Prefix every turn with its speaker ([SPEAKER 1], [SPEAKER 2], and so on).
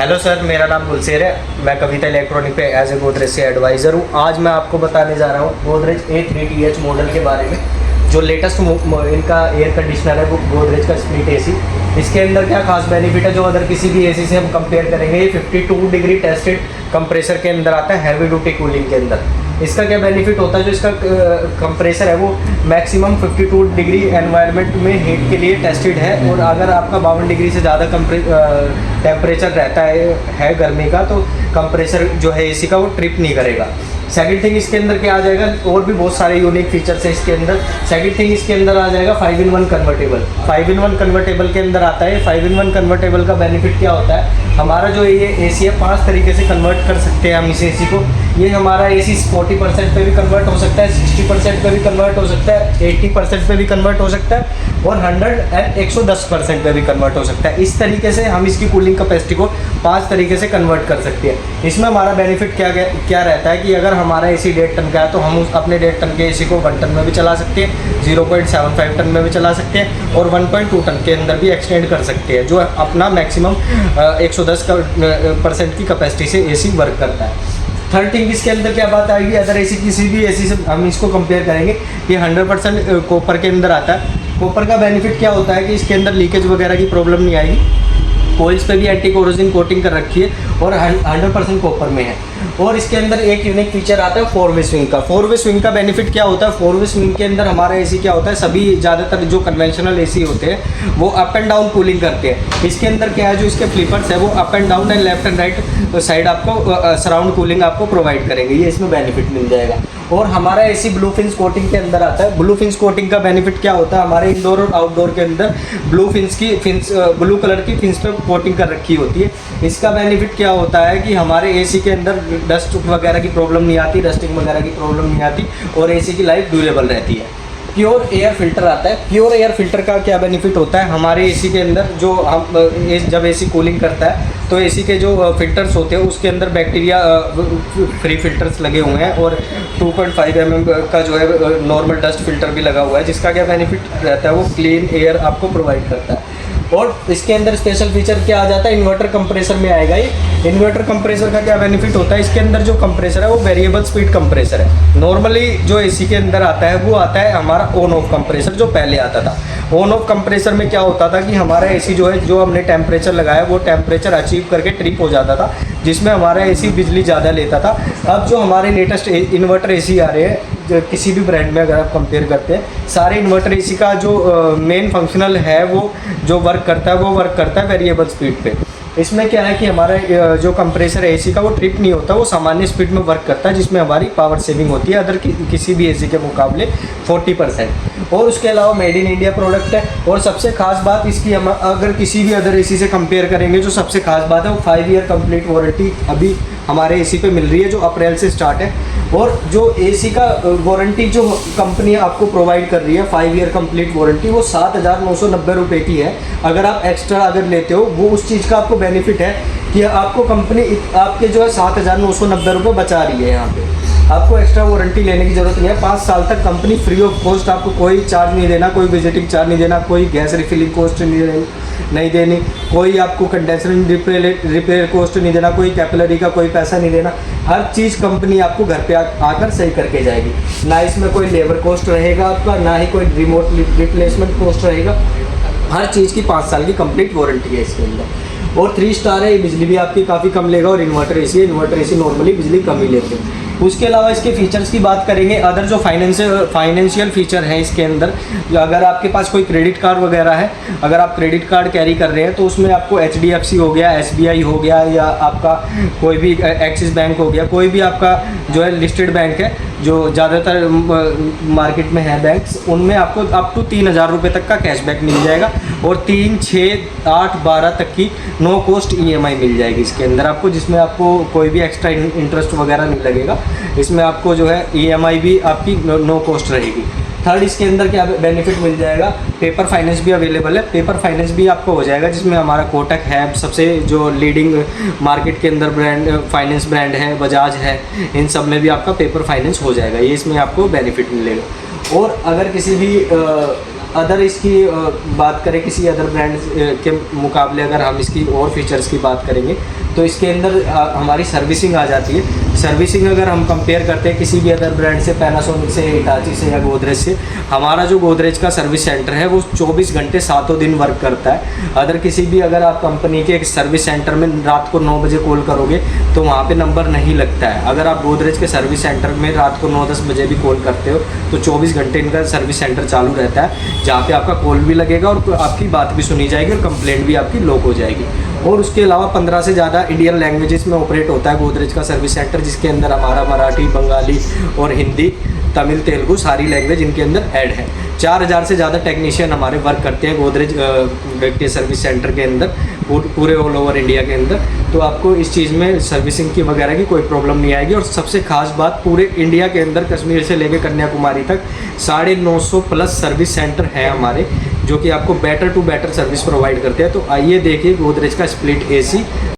[SPEAKER 1] Hello sir, मेरा नाम गुलसेर है। मैं कविता इलेक्ट्रॉनिक पे एज ए गोदरेज से एडवाइज़र हूँ। आज मैं आपको बताने जा रहा हूँ गोदरेज A3TH मॉडल के बारे में। जो लेटेस्ट इनका एयर कंडीशनर है वो गोदरेज का स्प्लिट एसी। इसके अंदर क्या खास बेनिफिट है जो अदर किसी भी एसी से हम कंपेयर करेंगे। ये 52 डिग्री टेस्टेड कंप्रेसर के अंदर आता है, हैवी ड्यूटी कूलिंग के अंदर। इसका क्या बेनिफिट होता है, जो इसका कंप्रेसर है वो मैक्सिमम 52 डिग्री एनवायरनमेंट में हीट के लिए टेस्टेड है। और अगर आपका 52 डिग्री से ज़्यादा टेम्परेचर रहता है गर्मी का, तो कंप्रेसर जो है एसी का वो ट्रिप नहीं करेगा। सेकंड थिंग इसके अंदर क्या आ जाएगा, और भी बहुत सारे यूनिक फीचर्स हैं इसके अंदर। सेकंड थिंग इसके अंदर आ जाएगा 5-in-1 कन्वर्टेबल। 5-in-1 कन्वर्टेबल के अंदर आता है। 5-in-1 कन्वर्टेबल का बेनिफिट क्या होता है, हमारा जो ये एसी है 5 तरीके से कन्वर्ट कर सकते हैं हम इस एसी को। ये हमारा एसी 40% पे भी कन्वर्ट हो सकता है, 60% पे भी कन्वर्ट हो सकता है, 80% पे भी कन्वर्ट हो सकता है, और 110% पे भी कन्वर्ट हो सकता है। इस तरीके से हम इसकी कूलिंग कैपेसिटी को 5 तरीके से कन्वर्ट कर सकते हैं। इसमें हमारा बेनिफिट क्या रहता है कि अगर हमारा एसी 1.5 टन का है तो हम अपने 1.5 टन के एसी को 1 टन में भी चला सकते हैं, 0.75 टन में भी चला सकते हैं, और 1.2 टन के अंदर भी एक्सटेंड कर सकते हैं, जो अपना मैक्सिमम 110% की कैपेसिटी से एसी वर्क करता है। थर्ड थिंग इसके अंदर क्या बात आएगी, अदर एसी किसी भी एसी से हम इसको कंपेयर करेंगे। ये 100% कॉपर के अंदर आता है। कॉपर का बेनिफिट क्या होता है कि इसके अंदर लीकेज वगैरह की प्रॉब्लम नहीं आएगी। कोइल्स पे भी एंटी कोरोजन कोटिंग कर रखी है और 100% कॉपर में है। और इसके अंदर एक यूनिक फीचर आता है 4-वे स्विंग का। 4-वे स्विंग का बेनिफिट क्या होता है, 4-वे स्विंग के अंदर हमारा एसी क्या होता है, सभी ज़्यादातर जो कन्वेंशनल एसी होते हैं वो अप एंड डाउन कूलिंग करते हैं। इसके अंदर क्या है, जो इसके फ्लिपर्स है वो up and down and left and right side आपको सराउंड कूलिंग आपको प्रोवाइड करेंगे। ये इसमें बेनिफिट मिल जाएगा। और हमारा एसी ब्लू फिन्स कोटिंग के अंदर आता है। ब्लू फिन्स कोटिंग का बेनिफिट क्या होता है, हमारे इंडोर और आउटडोर के अंदर ब्लू कलर की फिन्स पे कोटिंग कर रखी होती है। इसका बेनिफिट क्या होता है कि हमारे एसी के अंदर डस्ट वगैरह की प्रॉब्लम नहीं आती, डस्टिंग वगैरह की प्रॉब्लम नहीं आती, और एसी की लाइफ ड्यूरेबल रहती है। प्योर एयर फिल्टर आता है। प्योर एयर फिल्टर का क्या बेनिफिट होता है, हमारे एसी के अंदर जो हम जब एसी कूलिंग करता है तो एसी के जो फिल्टर्स होते हैं उसके अंदर बैक्टीरिया फ्री फिल्टर्स लगे हुए हैं, और 2.5 mm का जो है नॉर्मल डस्ट फिल्टर भी लगा हुआ है, जिसका क्या बेनिफिट रहता है, वो क्लीन एयर आपको प्रोवाइड करता है। और इसके अंदर स्पेशल फीचर क्या आ जाता है, इन्वर्टर कंप्रेसर में आएगा। ये इन्वर्टर कंप्रेसर का क्या बेनिफिट होता है, इसके अंदर जो कंप्रेसर है वो वेरिएबल स्पीड कंप्रेसर है। नॉर्मली जो एसी के अंदर आता है वो आता है हमारा ऑन ऑफ कंप्रेसर, जो पहले आता था। ऑन ऑफ कंप्रेसर में क्या होता था कि हमारा एसी जो है, जो हमने टेम्परेचर लगाया वो टेम्परेचर अचीव करके ट्रिप हो जाता था, जिसमें हमारा एसी बिजली ज़्यादा लेता था। अब जो हमारे लेटेस्ट इन्वर्टर एसी आ रहे हैं, जो किसी भी ब्रांड में अगर आप कंपेयर करते हैं, सारे इन्वर्टर एसी का जो मेन फंक्शनल है वो जो वर्क करता है वेरिएबल स्पीड पे। इसमें क्या है कि हमारा जो कंप्रेसर है एसी का वो ट्रिप नहीं होता, वो सामान्य स्पीड में वर्क करता है, जिसमें हमारी पावर सेविंग होती है अदर किसी भी एसी के मुकाबले 40%। और उसके अलावा मेड इन इंडिया प्रोडक्ट है। और सबसे खास बात इसकी, हम अगर किसी भी अदर एसी से कंपेयर करेंगे, जो सबसे खास बात है वो 5 ईयर कंप्लीट वारंटी अभी हमारे एसी पे मिल रही है, जो अप्रैल से स्टार्ट है। और जो एसी का वारंटी जो कंपनी आपको प्रोवाइड कर रही है 5 ईयर कंप्लीट वारंटी, वो 7,990 रुपये की है। अगर आप एक्स्ट्रा अगर लेते हो, वो उस चीज़ का आपको बेनिफिट है कि आपको कंपनी आपके जो है 7,990 रुपये बचा रही है। यहाँ पे आपको एक्स्ट्रा वारंटी लेने की ज़रूरत नहीं है। 5 साल तक कंपनी फ्री ऑफ कॉस्ट, आपको कोई चार्ज नहीं देना, कोई विजिटिंग चार्ज नहीं देना, कोई गैस रिफिलिंग कॉस्ट नहीं देनी, कोई आपको कंडेंसर रिपेयर कॉस्ट नहीं देना, कोई कैपिलरी का कोई पैसा नहीं देना। हर चीज़ कंपनी आपको घर पे आकर सही करके जाएगी। ना इसमें कोई लेबर कॉस्ट रहेगा आपका, ना ही कोई रिमोट रिप्लेसमेंट कॉस्ट रहेगा। हर चीज़ की 5 साल की कंप्लीट वारंटी है इसके अंदर। और 3 स्टार है, ये बिजली भी आपकी काफ़ी कम लेगा। और इन्वर्टर एसी नॉर्मली बिजली कम ही लेते हैं। उसके अलावा इसके फीचर्स की बात करेंगे, अदर जो फाइनेंशियल फीचर हैं इसके अंदर, अगर आपके पास कोई क्रेडिट कार्ड वगैरह है, अगर आप क्रेडिट कार्ड कैरी कर रहे हैं तो उसमें आपको HDFC हो गया, SBI हो गया, या आपका कोई भी एक्सिस बैंक हो गया, कोई भी आपका जो है लिस्टेड बैंक है, जो ज़्यादातर मार्केट में है बैंक्स, उनमें आपको अप टू 3,000 रुपये तक का कैशबैक मिल जाएगा। और 3, 6, 8, 12 तक की नो कॉस्ट EMI मिल जाएगी इसके अंदर आपको, जिसमें आपको कोई भी एक्स्ट्रा इंटरेस्ट वगैरह नहीं लगेगा। इसमें आपको जो है EMI भी आपकी नो कॉस्ट रहेगी। थर्ड, इसके अंदर क्या बेनिफिट मिल जाएगा, पेपर फाइनेंस भी अवेलेबल है। पेपर फाइनेंस भी आपको हो जाएगा, जिसमें हमारा कोटक है, सबसे जो लीडिंग मार्केट के अंदर फाइनेंस ब्रांड है, बजाज है, इन सब में भी आपका पेपर फाइनेंस हो जाएगा। ये इसमें आपको बेनिफिट मिलेगा। और अगर किसी भी अदर इसकी बात करें, किसी अदर ब्रांड के मुकाबले अगर हम इसकी और फीचर्स की बात करेंगे, तो इसके अंदर हमारी सर्विसिंग आ जाती है। सर्विसिंग अगर हम कंपेयर करते हैं किसी भी अदर ब्रांड से, पैनासोनिक से, हिटाची से या गोदरेज से, हमारा जो गोदरेज का सर्विस सेंटर है वो 24 घंटे 7 दिन वर्क करता है। अदर किसी भी अगर आप कंपनी के एक सर्विस सेंटर में रात को 9 बजे कॉल करोगे तो वहाँ पे नंबर नहीं लगता है। अगर आप गोदरेज के सर्विस सेंटर में रात को 9-10 बजे भी कॉल करते हो तो 24 घंटे इनका सर्विस सेंटर चालू रहता है, जहाँ पे आपका कॉल भी लगेगा और आपकी बात भी सुनी जाएगी और कंप्लेंट भी आपकी लॉक हो जाएगी। और उसके अलावा 15 से ज़्यादा इंडियन लैंग्वेजेस में ऑपरेट होता है गोदरेज का सर्विस सेंटर, जिसके अंदर हमारा मराठी, बंगाली और हिंदी, तमिल, तेलुगु सारी लैंग्वेज इनके अंदर ऐड है। 4000 से ज़्यादा टेक्नीशियन हमारे वर्क करते हैं गोदरेज के सर्विस सेंटर के अंदर, पूरे ऑल ओवर इंडिया के अंदर। तो आपको इस चीज़ में सर्विसिंग की वगैरह की कोई प्रॉब्लम नहीं आएगी। और सबसे खास बात, पूरे इंडिया के अंदर कश्मीर से लेकर कन्याकुमारी तक 950 प्लस सर्विस सेंटर हैं हमारे, जो कि आपको better to better service provide करते हैं। तो आइए देखिए गोदरेज का स्प्लिट AC।